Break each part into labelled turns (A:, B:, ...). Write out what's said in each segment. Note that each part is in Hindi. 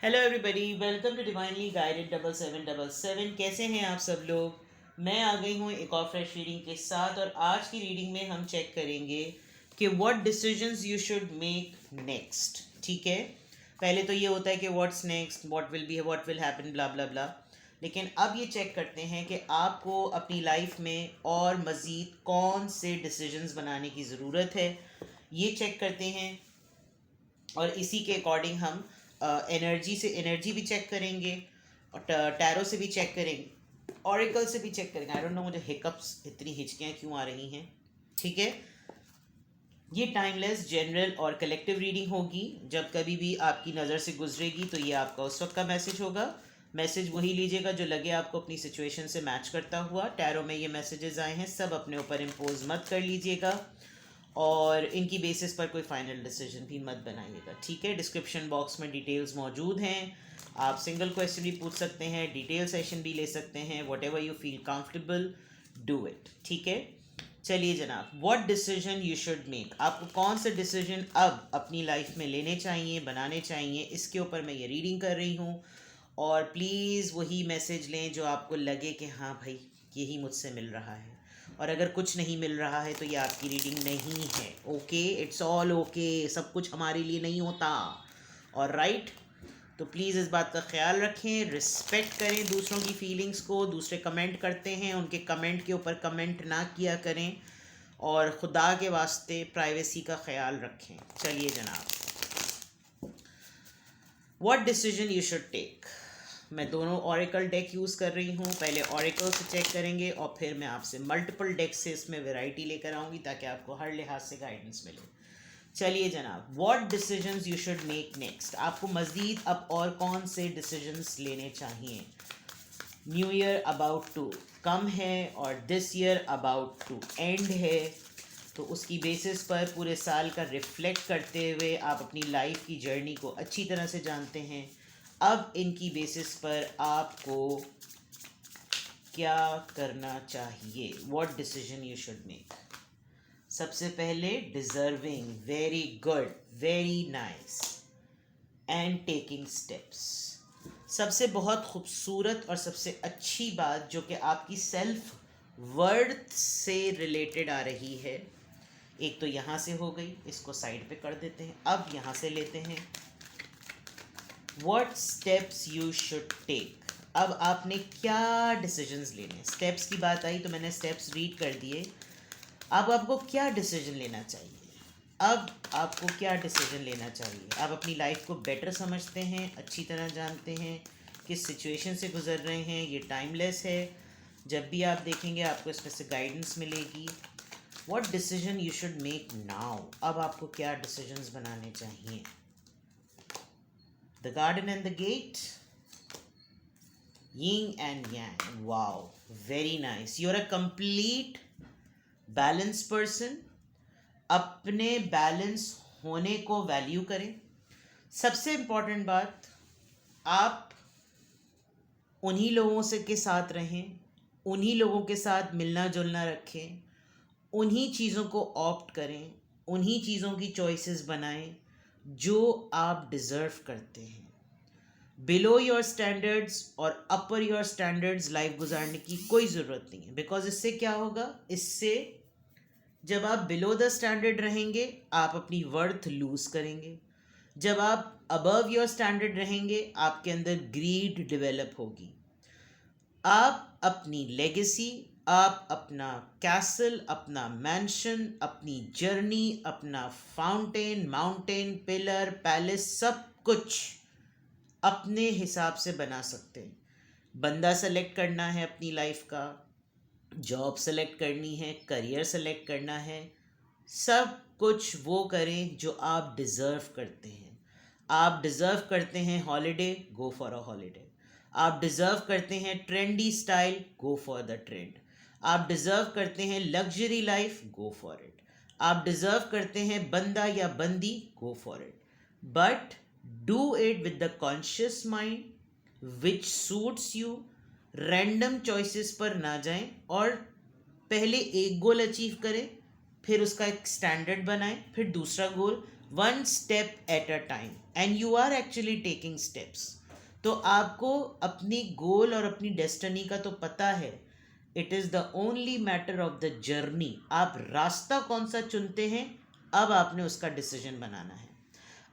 A: Hello everybody, welcome to divinely guided 7777। कैसे हैं आप सब लोग। मैं आ गई हूँ एक और फ्रेश रीडिंग के साथ, और आज की रीडिंग में हम चेक करेंगे कि what decisions you should make next. ठीक है, पहले तो ये होता है कि what's next, what will happen, blah blah blah. लेकिन अब ये चेक करते हैं कि आपको अपनी लाइफ में और मज़ीद कौन से डिसीजंस बनाने की ज़रूरत है, ये चेक करते हैं। और इसी के अकॉर्डिंग हम एनर्जी से एनर्जी भी चेक करेंगे, और टैरो से भी चेक करेंगे, ऑरिकल से भी चेक करेंगे। आई डोंट नो मुझे हिकअप्स, इतनी हिचकियाँ क्यों आ रही हैं। ठीक है, ये टाइमलेस जनरल और कलेक्टिव रीडिंग होगी। जब कभी भी आपकी नज़र से गुजरेगी तो ये आपका उस वक्त का मैसेज होगा। मैसेज वही लीजिएगा जो लगे आपको अपनी सिचुएशन से मैच करता हुआ। टैरो में ये मैसेजेस आए हैं, सब अपने ऊपर इम्पोज मत कर लीजिएगा, और इनकी बेसिस पर कोई फाइनल डिसीजन भी मत बनाइएगा। ठीक है, डिस्क्रिप्शन बॉक्स में डिटेल्स मौजूद हैं। आप सिंगल क्वेश्चन भी पूछ सकते हैं, डिटेल सेशन भी ले सकते हैं। What ever you feel comfortable, do it. ठीक है, चलिए जनाब, what decision you should make. आपको कौन से डिसीजन अब अपनी लाइफ में लेने चाहिए, बनाने चाहिए, इसके ऊपर मैं ये रीडिंग कर रही हूँ। और प्लीज़ वही मैसेज लें जो आपको लगे कि हाँ भाई, यही मुझसे मिल रहा है। और अगर कुछ नहीं मिल रहा है तो ये आपकी रीडिंग नहीं है। ओके, इट्स ऑल ओके, सब कुछ हमारे लिए नहीं होता। और राइट, तो प्लीज़ इस बात का ख्याल रखें, रिस्पेक्ट करें दूसरों की फीलिंग्स को। दूसरे कमेंट करते हैं, उनके कमेंट के ऊपर कमेंट ना किया करें, और खुदा के वास्ते प्राइवेसी का ख्याल रखें। चलिए जनाब, what decision you should take. मैं दोनों ऑरिकल डेक यूज़ कर रही हूँ। पहले ऑरिकल से चेक करेंगे और फिर मैं आपसे मल्टीपल डेक से इसमें वैरायटी लेकर आऊँगी, ताकि आपको हर लिहाज से गाइडेंस मिले। चलिए जनाब, what decisions you should make next. आपको मज़ीद अब और कौन से डिसीजंस लेने चाहिए। New year about to come है, और this year about to end है। तो उसकी बेसिस पर पूरे साल का रिफ्लेक्ट करते हुए आप अपनी लाइफ की जर्नी को अच्छी तरह से जानते हैं। अब इनकी बेसिस पर आपको क्या करना चाहिए, what decision you should make. सबसे पहले deserving, very good, very nice, and taking steps. सबसे बहुत खूबसूरत और सबसे अच्छी बात जो कि आपकी सेल्फ वर्थ से रिलेटेड आ रही है, एक तो यहाँ से हो गई, इसको साइड पे कर देते हैं। अब यहाँ से लेते हैं, what steps you should take. अब आपने क्या डिसीजंस लेने। स्टेप्स की बात आई तो मैंने स्टेप्स रीड कर दिए। अब आपको क्या डिसीजन लेना चाहिए। अब आपको क्या डिसीजन लेना चाहिए। आप अपनी लाइफ को बेटर समझते हैं, अच्छी तरह जानते हैं किस सिचुएशन से गुजर रहे हैं। ये टाइमलेस है, जब भी आप देखेंगे आपको इसमें से गाइडेंस मिलेगी। What decision you should make now. अब आपको क्या डिसीजंस बनाने चाहिए। The garden and the gate, yin and yang. Wow, very nice, you are a complete balance person. अपने बैलेंस होने को वैल्यू करें। सबसे इम्पॉर्टेंट बात, आप उन्हीं लोगों से के साथ रहें, उन्हीं लोगों के साथ मिलना जुलना रखें, उन्हीं चीज़ों को ऑप्ट करें, उन्हीं चीज़ों की चॉइसेस बनाएं जो आप डिज़र्व करते हैं। बिलो योर स्टैंडर्ड्स और अपर योर स्टैंडर्ड्स लाइफ गुजारने की कोई ज़रूरत नहीं है। बिकॉज इससे क्या होगा, इससे जब आप बिलो द स्टैंडर्ड रहेंगे आप अपनी वर्थ लूज करेंगे। जब आप अबव योर स्टैंडर्ड रहेंगे आपके अंदर ग्रीड डेवलप होगी। आप अपनी लेगेसी, आप अपना कैसल, अपना मैंशन, अपनी जर्नी, अपना फाउंटेन, माउंटेन, पिलर, पैलेस, सब कुछ अपने हिसाब से बना सकते हैं। बंदा सेलेक्ट करना है अपनी लाइफ का, जॉब सेलेक्ट करनी है, करियर सेलेक्ट करना है, सब कुछ वो करें जो आप डिज़र्व करते हैं। आप डिज़र्व करते हैं holiday, go for a holiday. आप डिज़र्व करते हैं trendy style, go for the trend. आप डिज़र्व करते हैं luxury life, go for it. आप डिज़र्व करते हैं बंदा या बंदी, go for it. But do it with the conscious mind which suits you. Random choices पर ना जाएं, और पहले एक गोल अचीव करें, फिर उसका एक स्टैंडर्ड बनाएं, फिर दूसरा goal, one step at a time, and you are actually taking steps. तो आपको अपनी गोल और अपनी डेस्टिनी का तो पता है. It is the only matter of the journey. आप रास्ता कौन सा चुनते हैं, अब आपने उसका डिसीजन बनाना है.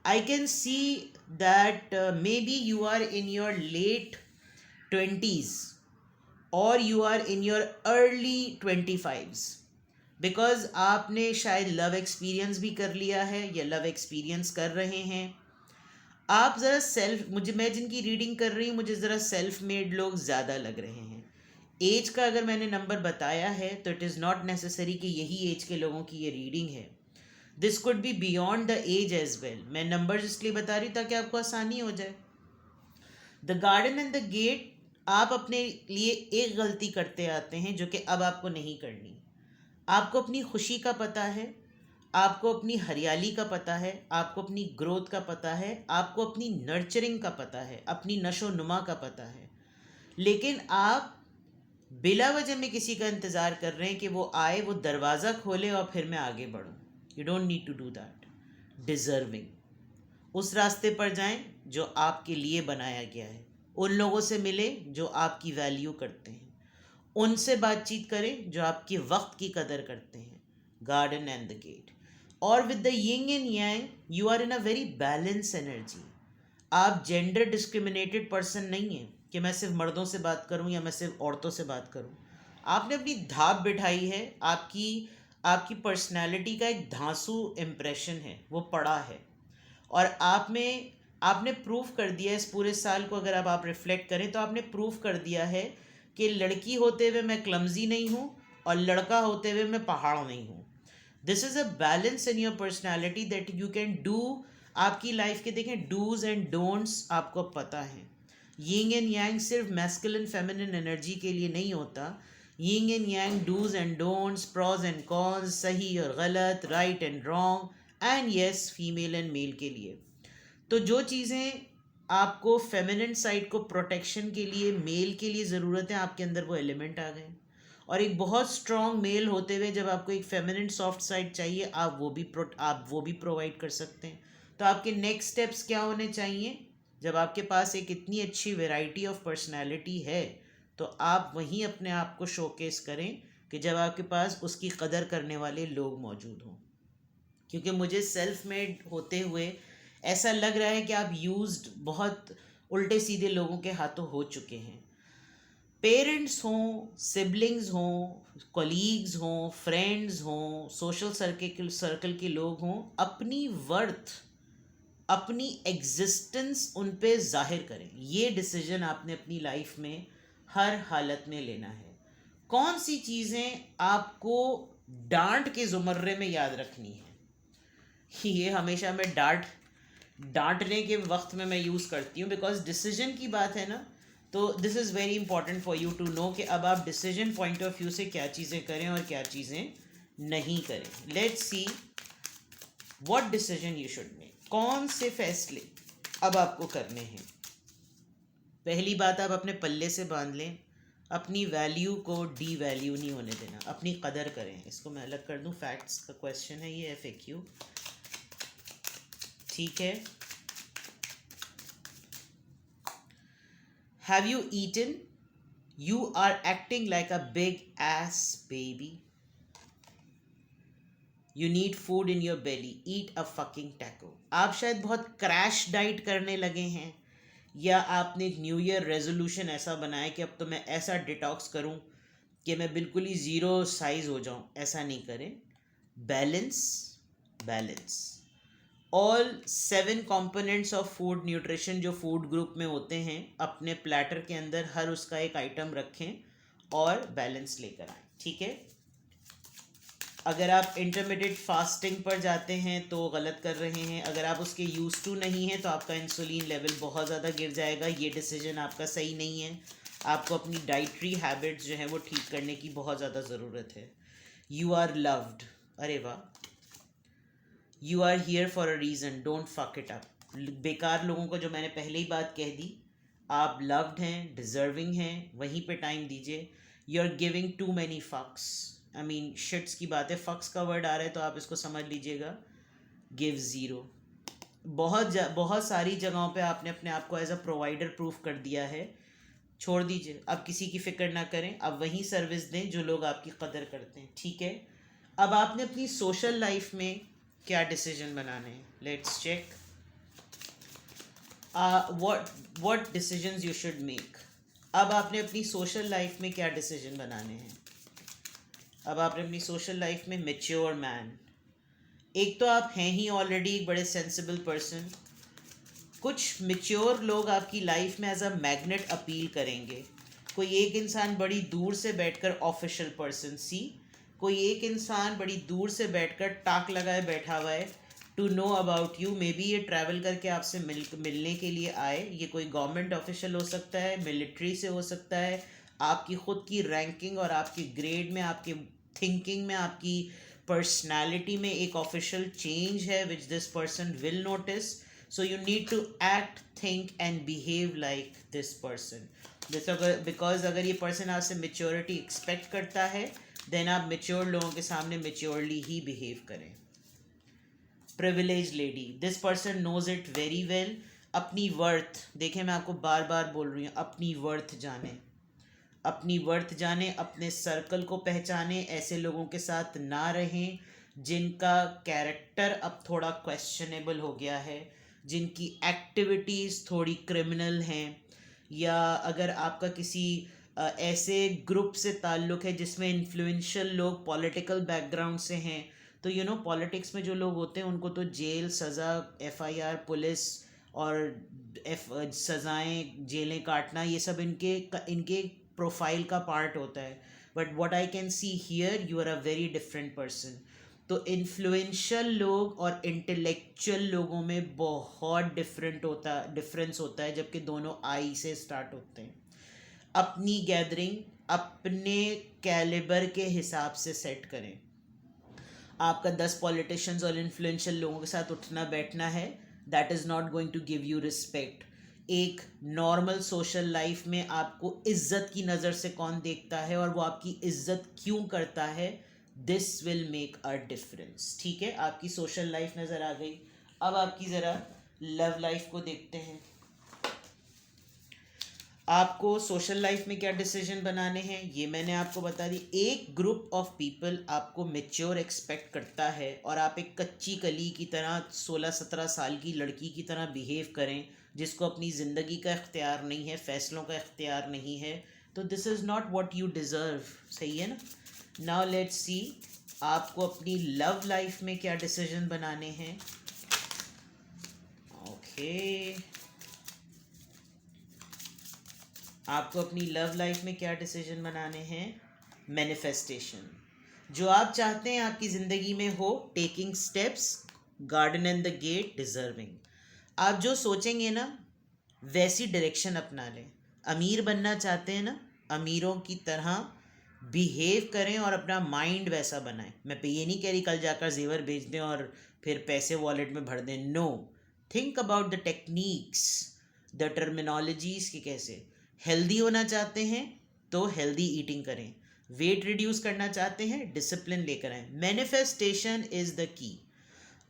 A: I can see that maybe you are in your late 20s or you are in your early 25s, because आपने शायद लव एक्सपीरियंस भी कर लिया है या लव एक्सपीरियंस कर रहे हैं. आप ज़रा सेल्फ, मुझे, मैं जिनकी रीडिंग कर रही हूँ, मुझे ज़रा सेल्फ मेड लोग ज़्यादा लग रहे हैं. एज का अगर मैंने नंबर बताया है तो इट इज़ नॉट नेसेसरी कि यही एज के लोगों की ये रीडिंग है. This could be beyond the age as well. मैं नंबर्स इसलिए बता रही हूँ ताकि आपको आसानी हो जाए. The garden and the gate, आप अपने लिए एक गलती करते आते हैं जो कि अब आपको नहीं करनी. आपको अपनी खुशी का पता है, आपको अपनी हरियाली का पता है, आपको अपनी ग्रोथ का पता है, आपको अपनी नर्चरिंग का पता है, अपनी नशो नुमा का पता है. लेकिन आप बिला वजह में किसी का इंतज़ार कर रहे हैं कि वो आए, वो दरवाज़ा खोले और फिर मैं आगे बढ़ूँ. You don't need to do that. Deserving, उस रास्ते पर जाएं जो आपके लिए बनाया गया है. उन लोगों से मिले जो आपकी वैल्यू करते हैं. उनसे बातचीत करें जो आपके वक्त की कदर करते हैं. Garden and the gate. और with the yin and yang, you are in a very balance energy. आप जेंडर डिस्क्रिमिनेटेड पर्सन नहीं हैं कि मैं सिर्फ मर्दों से बात करूं या मैं सिर्फ औरतों से बात करूं. आपने अपनी धाप बिठाई है. आपकी आपकी पर्सनैलिटी का एक धांसू इम्प्रेशन है, वो पड़ा है. और आप में, आपने प्रूफ कर दिया है इस पूरे साल को. अगर आप रिफ्लेक्ट करें तो आपने प्रूफ कर दिया है कि लड़की होते हुए मैं क्लमजी नहीं हूँ और लड़का होते हुए मैं पहाड़ नहीं हूँ. This is a balance in your personality that you can do. आपकी लाइफ के देखें डूज एंड डोंट्स आपको पता है. यिंग एंड यांग सिर्फ मैस्कुलिन फेमिनिन एनर्जी के लिए नहीं होता. Yin and yang, dos and don'ts, pros and cons, सही और गलत, right and wrong, and yes, female and male के लिए. तो जो चीज़ें आपको फेमिनिन साइड को प्रोटेक्शन के लिए, मेल के लिए ज़रूरत है, आपके अंदर वो एलिमेंट आ गए. और एक बहुत स्ट्रॉन्ग मेल होते हुए जब आपको एक फेमिनिन सॉफ्ट साइड चाहिए, आप वो भी प्रोवाइड कर सकते हैं. तो आपके नेक्स्ट स्टेप्स क्या होने चाहिए? जब आपके पास एक इतनी अच्छी वैरायटी ऑफ पर्सनालिटी है तो आप वहीं अपने आप को शोकेस करें कि जब आपके पास उसकी कदर करने वाले लोग मौजूद हों. क्योंकि मुझे सेल्फ मेड होते हुए ऐसा लग रहा है कि आप यूज्ड बहुत उल्टे सीधे लोगों के हाथों हो चुके हैं. पेरेंट्स हों, सिबलिंग्स हों, कलीग्स हों, फ्रेंड्स हों, सोशल सर्कल के लोग हों, अपनी वर्थ, अपनी एग्जिस्टेंस उन पे जाहिर करें. ये डिसीजन आपने अपनी लाइफ में हर हालत में लेना है. कौन सी चीज़ें आपको डांट के ज़ुमर्रे में याद रखनी है. ये हमेशा मैं डांटने के वक्त में मैं यूज़ करती हूँ, बिकॉज डिसीजन की बात है ना. तो this is very important for you to know कि अब आप डिसीजन पॉइंट ऑफ व्यू से क्या चीज़ें करें और क्या चीज़ें नहीं करें. Let's see what decision you should make. कौन से फैसले अब आपको करने हैं. पहली बात, आप अपने पल्ले से बांध लें. अपनी वैल्यू को डी वैल्यू नहीं होने देना. अपनी कदर करें. इसको मैं अलग कर दूं. फैक्ट्स का क्वेश्चन है ये, FAQ. ठीक है. Have you eaten? You are acting like a big ass baby. You need food in your belly. Eat a fucking taco. आप शायद बहुत क्रैश डाइट करने लगे हैं, या आपने एक न्यू ईयर रेजोल्यूशन ऐसा बनाया कि अब तो मैं ऐसा डिटॉक्स करूं कि मैं बिल्कुल ही ज़ीरो साइज हो जाऊं. ऐसा नहीं करें. Balance, balance. All 7 components of food nutrition जो फूड ग्रुप में होते हैं, अपने प्लेटर के अंदर हर उसका एक आइटम रखें और बैलेंस लेकर आएँ. ठीक है. अगर आप इंटरमीडिएट फास्टिंग पर जाते हैं तो गलत कर रहे हैं. अगर आप उसके यूज़ टू नहीं हैं तो आपका इंसुलिन लेवल बहुत ज़्यादा गिर जाएगा. ये डिसीजन आपका सही नहीं है. आपको अपनी डाइटरी हैबिट्स जो हैं वो ठीक करने की बहुत ज़्यादा ज़रूरत है. You are loved. अरे वाह. You are here for a reason. Don't fuck it up. बेकार लोगों को जो मैंने पहले ही बात कह दी. आप लव्ड हैं, डिज़र्विंग हैं, वहीं पे टाइम दीजिए. You are giving too many fucks. I mean sheets की बात है. फक्स का वर्ड आ रहा है तो आप इसको समझ लीजिएगा. Give zero. बहुत सारी जगहों पे आपने अपने आप को एज अ प्रोवाइडर प्रूफ कर दिया है। छोड़ दीजिए, अब किसी की फिक्र ना करें, अब वही सर्विस दें जो लोग आपकी कदर करते हैं, ठीक है। अब आपने अपनी सोशल लाइफ में क्या डिसीजन बनाने हैं, let's check what decisions you should make. अब आपने अपनी सोशल लाइफ में क्या डिसीजन बनाने हैं। अब आपने अपनी सोशल लाइफ में मैच्योर मैन, एक तो आप हैं ही ऑलरेडी एक बड़े सेंसिबल पर्सन। कुछ मैच्योर लोग आपकी लाइफ में एज अ मैग्नेट अपील करेंगे। कोई एक इंसान बड़ी दूर से बैठकर ऑफिशियल पर्सन सी, कोई एक इंसान बड़ी दूर से बैठकर टाक लगाए बैठा हुआ है to know about you. Maybe ये ट्रैवल करके आपसे मिलने के लिए आए। ये कोई गवर्नमेंट ऑफिशियल हो सकता है, मिलिट्री से हो सकता है, आपकी ख़ुद की रैंकिंग और आपकी ग्रेड में, आपकी थिंकिंग में, आपकी पर्सनैलिटी में एक ऑफिशियल चेंज है which this person will notice. So you need to act, think and behave like this person. Because अगर ये पर्सन आपसे मेच्योरिटी एक्सपेक्ट करता है देन आप मेच्योर लोगों के सामने मेच्योरली ही बिहेव करें। Privilege lady, this person knows it very well. अपनी वर्थ देखें, मैं आपको बार बार बोल रही हूँ, अपनी वर्थ जाने, अपनी वर्थ जाने, अपने सर्कल को पहचाने, ऐसे लोगों के साथ ना रहें जिनका कैरेक्टर अब थोड़ा क्वेश्चनेबल हो गया है, जिनकी एक्टिविटीज़ थोड़ी क्रिमिनल हैं, या अगर आपका किसी ऐसे ग्रुप से ताल्लुक़ है जिसमें इन्फ्लुएंशियल लोग पॉलिटिकल बैकग्राउंड से हैं, तो यू नो पॉलिटिक्स में जो लोग होते हैं उनको तो जेल, सज़ा, एफआईआर, पुलिस और सज़ाएं, जेलें काटना, ये सब इनके प्रोफाइल का पार्ट होता है। But what I can see here, you are a very different person. तो इन्फ्लुएंशियल लोग और इंटेलेक्चुअल लोगों में बहुत डिफरेंस होता है, जबकि दोनों आई से स्टार्ट होते हैं। अपनी गैदरिंग अपने कैलिबर के हिसाब से सेट करें। आपका 10 पॉलिटिशियंस और इन्फ्लुएंशियल लोगों के साथ उठना बैठना है, that is not going to give you respect. एक नॉर्मल सोशल लाइफ में आपको इज्जत की नज़र से कौन देखता है और वो आपकी इज्जत क्यों करता है, this will make a difference, ठीक है। आपकी सोशल लाइफ नज़र आ गई। अब आपकी ज़रा लव लाइफ को देखते हैं। आपको सोशल लाइफ में क्या डिसीजन बनाने हैं ये मैंने आपको बता दी। एक ग्रुप ऑफ पीपल आपको मेच्योर एक्सपेक्ट करता है और आप एक कच्ची कली की तरह 16-17 साल की लड़की की तरह बिहेव करें जिसको अपनी ज़िंदगी का इख्तियार नहीं है, फ़ैसलों का इख्तियार नहीं है, तो this is not what you deserve. सही है ना। नाउ लेट्स सी आपको अपनी लव लाइफ में क्या डिसीजन बनाने हैं। ओके, आपको अपनी लव लाइफ में क्या डिसीजन बनाने हैं। मैनिफेस्टेशन, जो आप चाहते हैं आपकी ज़िंदगी में हो, taking steps, garden and the gate, deserving. आप जो सोचेंगे ना वैसी डायरेक्शन अपना लें। अमीर बनना चाहते हैं ना, अमीरों की तरह बिहेव करें और अपना माइंड वैसा बनाएं। मैं ये नहीं कह रही कल जाकर जेवर बेच दें और फिर पैसे वॉलेट में भर दें, no. Think about the techniques, the terminologies की कैसे। हेल्दी होना चाहते हैं तो हेल्दी ईटिंग करें, वेट रिड्यूस करना चाहते हैं डिसिप्लिन लेकर आएँ। Manifestation is the key.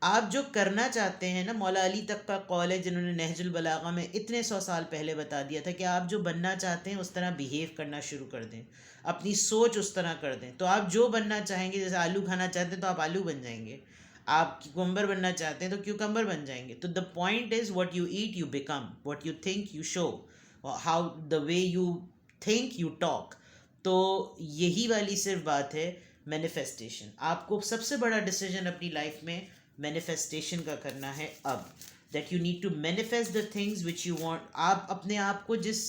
A: आप जो करना चाहते हैं ना, मौला अली तक का कौल है जिन्होंने नहजुल बलागा में इतने 100 साल पहले बता दिया था कि आप जो बनना चाहते हैं उस तरह बिहेव करना शुरू कर दें, अपनी सोच उस तरह कर दें, तो आप जो बनना चाहेंगे, जैसे आलू खाना चाहते हैं तो आप आलू बन जाएंगे, आप क्यूकम्बर बनना चाहते हैं तो क्यूकम्बर बन जाएंगे। तो the point is what you eat you become, what you think you show, how the way you think you talk. तो यही वाली सिर्फ बात है मैनिफेस्टेशन। आपको सबसे बड़ा डिसीजन अपनी लाइफ में मैनिफेस्टेशन का करना है अब, that you need to manifest the things which you want. आप अपने आप को जिस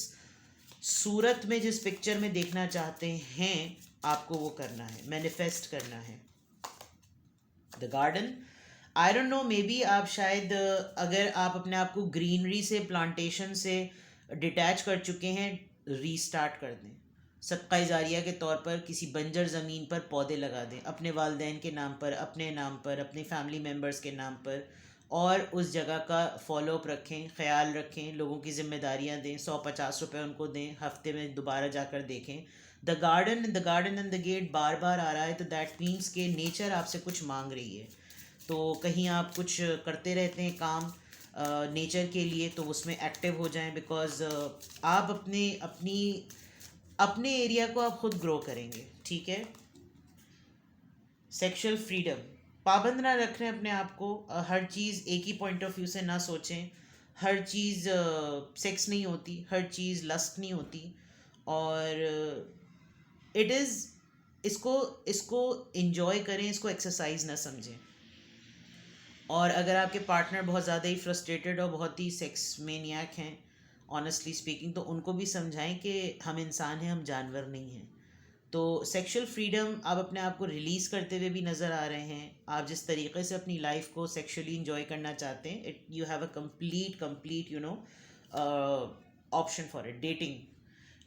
A: सूरत में, जिस पिक्चर में देखना चाहते हैं, आपको वो करना है, मैनिफेस्ट करना है। The garden, I don't know, may be आप शायद अगर आप अपने आप को ग्रीनरी से, प्लांटेशन से डिटैच कर चुके हैं, रीस्टार्ट कर दें। सदका जारिया के तौर पर किसी बंजर ज़मीन पर पौधे लगा दें, अपने वालदैन के नाम पर, अपने नाम पर, अपने फैमिली मेम्बर्स के नाम पर, और उस जगह का फॉलोअप रखें, ख्याल रखें, लोगों की जिम्मेदारियां दें, 150 रुपये उनको दें, हफ्ते में दोबारा जाकर देखें। The garden and the gate बार बार आ रहा है, तो दैट मीन्स के नेचर आपसे कुछ मांग रही है। तो कहीं आप कुछ करते रहते हैं काम, नेचर के लिए, तो उसमें एक्टिव हो जाएं, बिकॉज आप अपने एरिया को आप खुद ग्रो करेंगे, ठीक है। सेक्सुअल फ्रीडम, पाबंद ना रखें अपने आप को, हर चीज़ एक ही पॉइंट ऑफ व्यू से ना सोचें, हर चीज़ सेक्स नहीं होती, हर चीज़ लस्ट नहीं होती, और इट इज़ इसको इसको इंजॉय करें, इसको एक्सरसाइज ना समझें। और अगर आपके पार्टनर बहुत ज़्यादा ही फ्रस्ट्रेटेड और बहुत ही सेक्स मेनियाक हैं, ऑनेस्टली स्पीकिंग, तो उनको भी समझाएं कि हम इंसान हैं, हम जानवर नहीं हैं। तो सेक्सुअल फ्रीडम आप अपने आप को रिलीज़ करते हुए भी नज़र आ रहे हैं। आप जिस तरीके से अपनी लाइफ को सेक्सुअली इंजॉय करना चाहते हैं, it you have a complete option for it, dating.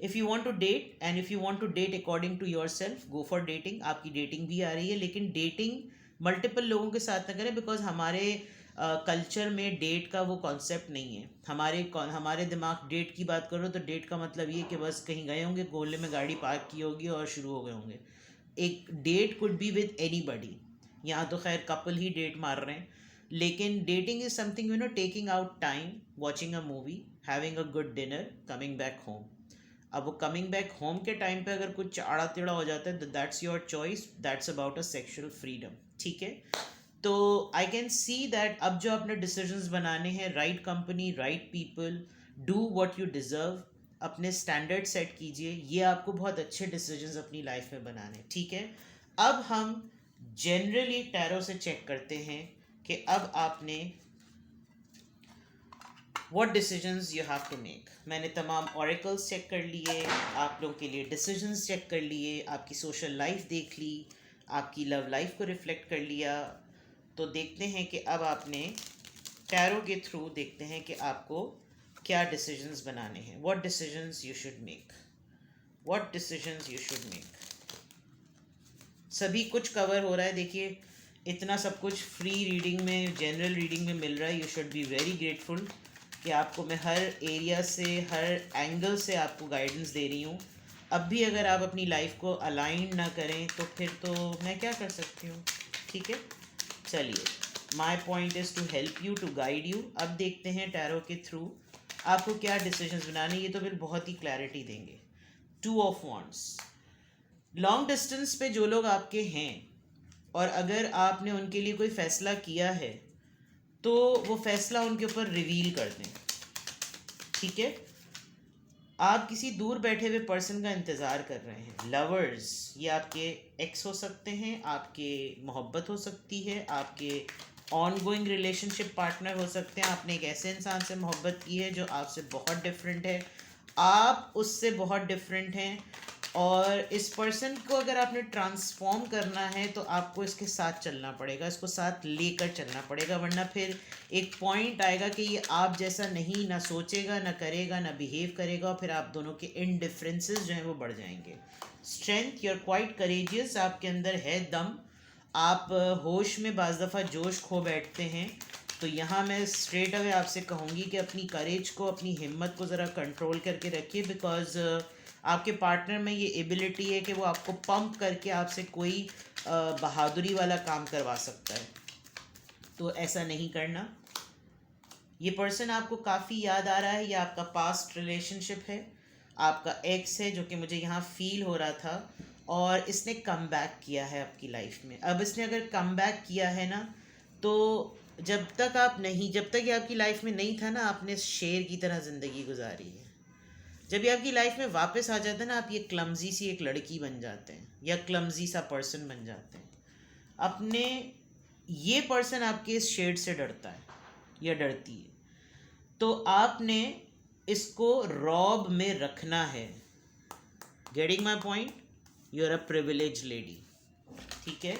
A: If you want to date and if you want to date according to your self, go for dating. आपकी डेटिंग भी आ रही है, लेकिन डेटिंग मल्टीपल लोगों के साथ ना करें, बिकॉज हमारे कल्चर में डेट का वो कॉन्सेप्ट नहीं है। हमारे दिमाग, डेट की बात करो तो डेट का मतलब ये कि बस कहीं गए होंगे, गोले में गाड़ी पार्क की होगी और शुरू हो गए होंगे। एक date could be with anybody. यहाँ तो खैर कपल ही डेट मार रहे हैं, लेकिन dating is something, taking out time, watching a movie, having a good dinner, coming back home. अब वो कमिंग बैक होम के टाइम पे अगर कुछ आड़ा टेढ़ा हो जाता है, तो that's your choice, that's about a sexual freedom, ठीक है। तो आई कैन सी दैट अब जो अपने डिसीजंस बनाने हैं, right company, right people, do what you deserve, अपने स्टैंडर्ड सेट कीजिए, ये आपको बहुत अच्छे डिसीजंस अपनी लाइफ में बनाने, ठीक है। अब हम जनरली टैरो से चेक करते हैं कि अब आपने what decisions you have to make. मैंने तमाम ऑरेकल्स चेक कर लिए, आप लोगों के लिए डिसीजंस चेक कर लिए, आपकी सोशल लाइफ देख ली, आपकी लव लाइफ को रिफ्लेक्ट कर लिया। तो देखते हैं कि अब आपने टैरो के थ्रू देखते हैं कि आपको क्या डिसीजंस बनाने हैं, what decisions you should make, what decisions you should make. सभी कुछ कवर हो रहा है, देखिए इतना सब कुछ फ्री रीडिंग में, जनरल रीडिंग में मिल रहा है। You should be very grateful कि आपको मैं हर एरिया से, हर एंगल से आपको गाइडेंस दे रही हूँ। अब भी अगर आप अपनी लाइफ को अलाइन ना करें तो फिर तो मैं क्या कर सकती हूँ, ठीक है। चलिए, my point is to help you, to guide you. अब देखते हैं टैरो के थ्रू आपको क्या डिसीजंस बनाने, ये तो फिर बहुत ही क्लैरिटी देंगे। Two of wands, long distance पे जो लोग आपके हैं और अगर आपने उनके लिए कोई फ़ैसला किया है, तो वो फैसला उनके ऊपर रिवील कर दें, ठीक है। आप किसी दूर बैठे हुए पर्सन का इंतज़ार कर रहे हैं, लवर्स, ये आपके एक्स हो सकते हैं, आपके मोहब्बत हो सकती है, आपके ऑन गोइंग रिलेशनशिप पार्टनर हो सकते हैं। आपने एक ऐसे इंसान से मोहब्बत की है जो आपसे बहुत डिफरेंट है, आप उससे बहुत डिफरेंट हैं, और इस पर्सन को अगर आपने ट्रांसफॉर्म करना है तो आपको इसके साथ चलना पड़ेगा, इसको साथ लेकर चलना पड़ेगा, वरना फिर एक पॉइंट आएगा कि ये आप जैसा नहीं, ना सोचेगा, ना करेगा, ना बिहेव करेगा, और फिर आप दोनों के इनडिफरेंसेस जो हैं वो बढ़ जाएंगे। Strength, you are quite courageous, आपके अंदर है दम, आप होश में बाज़ दफ़ा जोश खो बैठते हैं। तो यहाँ मैं स्ट्रेट अवे आपसे कहूँगी कि अपनी करेज को, अपनी हिम्मत को ज़रा कंट्रोल करके रखिए, बिकॉज़ आपके पार्टनर में ये एबिलिटी है कि वो आपको पंप करके आपसे कोई बहादुरी वाला काम करवा सकता है, तो ऐसा नहीं करना। ये पर्सन आपको काफ़ी याद आ रहा है, ये आपका पास्ट रिलेशनशिप है, आपका एक्स है जो कि मुझे यहाँ फील हो रहा था, और इसने कम बैक किया है आपकी लाइफ में। अब इसने अगर कम बैक किया है ना, तो जब तक ये आपकी लाइफ में नहीं था ना, आपने शेर की तरह ज़िंदगी गुजारी है। जब ये आपकी लाइफ में वापस आ जाता है ना, आप ये क्लमजी सी एक लड़की बन जाते हैं, या क्लमजी सा पर्सन बन जाते हैं अपने। ये पर्सन आपके इस शेड से डरता है या डरती है, तो आपने इसको रॉब में रखना है। Getting my point, you are a privilege lady, ठीक है।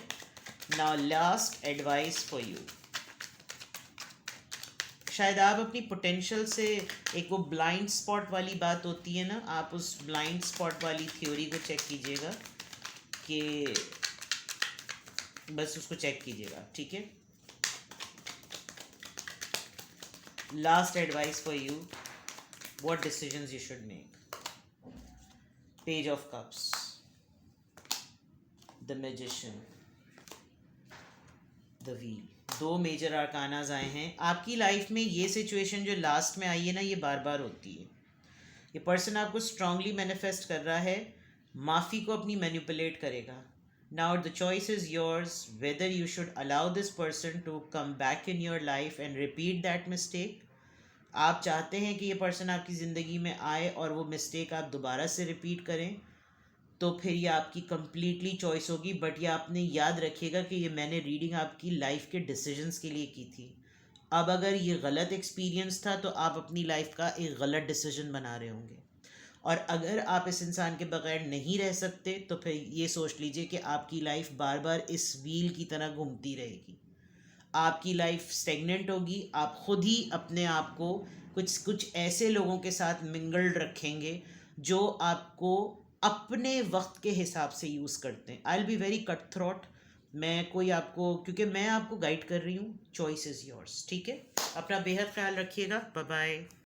A: Now last advice for you, शायद आप अपनी पोटेंशियल से, एक वो ब्लाइंड स्पॉट वाली बात होती है ना, आप उस ब्लाइंड स्पॉट वाली थ्योरी को चेक कीजिएगा, कि बस उसको चेक कीजिएगा, ठीक है। Last advice for you, what decisions you should make. Page of cups, the magician, the wheel, दो मेजर आर्कानाज आए हैं। आपकी लाइफ में ये सिचुएशन जो लास्ट में आई है ना, ये बार बार होती है। ये पर्सन आपको स्ट्रांगली मैनिफेस्ट कर रहा है, माफ़ी को अपनी मैनिपुलेट करेगा। Now the choice is yours whether you should allow this person to come back in your life and repeat that mistake. आप चाहते हैं कि ये पर्सन आपकी ज़िंदगी में आए और वो मिस्टेक आप दोबारा से रिपीट करें, तो फिर ये आपकी कंप्लीटली चॉइस होगी। बट ये आपने याद रखिएगा कि ये मैंने रीडिंग आपकी लाइफ के डिसीजंस के लिए की थी। अब अगर ये गलत एक्सपीरियंस था तो आप अपनी लाइफ का एक गलत डिसीजन बना रहे होंगे। और अगर आप इस इंसान के बगैर नहीं रह सकते तो फिर ये सोच लीजिए कि आपकी लाइफ बार बार इस व्हील की तरह घूमती रहेगी। आपकी लाइफ स्टेगनेंट होगी। आप खुद ही अपने आप को कुछ कुछ ऐसे लोगों के साथ मिंगल्ड रखेंगे जो आपको अपने वक्त के हिसाब से यूज़ करते हैं। I will be very cut throat. मैं कोई आपको, क्योंकि मैं आपको गाइड कर रही हूँ, चॉइस इज़ योर्स। ठीक है, अपना बेहद ख्याल रखिएगा। Bye bye.